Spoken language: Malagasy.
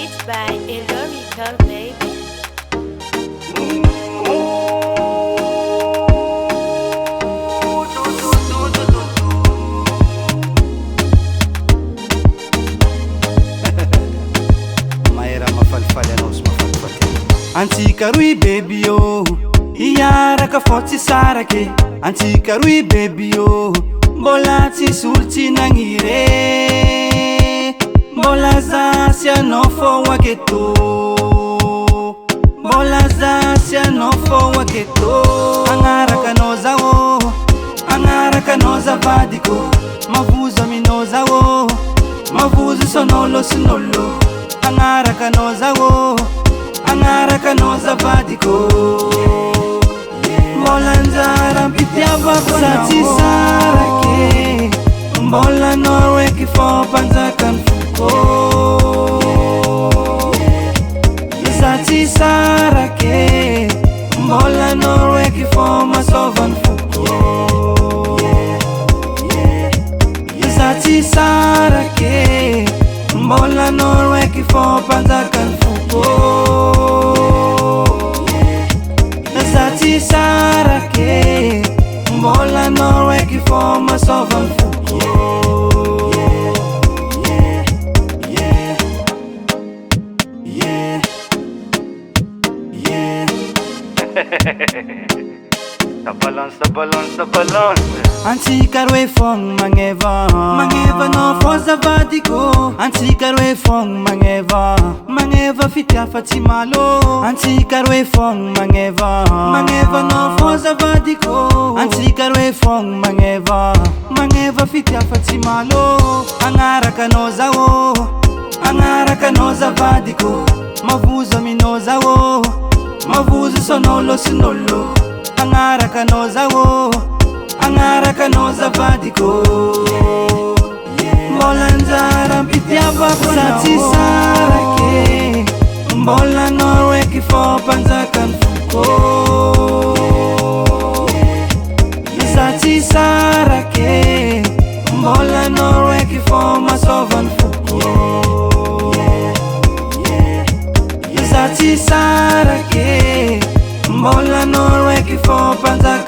Beats by Ilorical Baby. Mahera mafalifaly anao sy mafalifaly antsika roy baby yo iaraka fô tsy sarake antsika roy baby yo mbola tsisy olo tsy nagnire mbola zasy anao fô aketo mbola zasy anao fô aketo agnaraka anao zao agnaraka anao zavadiko mavozo aminao zao mavozo sonolo sinolo agnaraka anao zao agnaraka anao zavadiko mbola anjara mpitiavako sa tsy sarake mbola anao raiky fô mpanjakany foko sa tsy sarake mbola anao raiky fô masôvany foko sa tsy sarake mbola anao raiky fô mpanjakany foko sa tsy sarake mbola anao raiky fô masôvany foko sa balance antsika roe fogna magneva anao fô zavadiko antsika roe fogna magneva fitiafa tsy malo antsika roe fogna magneva anao fô zavadiko antsika roe fogna magneva fitiafa tsy malo agnaraka anao zao agnaraka anao zavadiko mavozo aminao zao mavozo sonolo sinolo agnaraka anao zao agnaraka anao zavadiko mbola anjara mpitiavako sa tsy sarake mbola anao raiky fô mpanjakany foko sa tsy sarake mbola anao raiky fô masôvany foko sa tsy sarake mbola anao raiky fô mpanjakany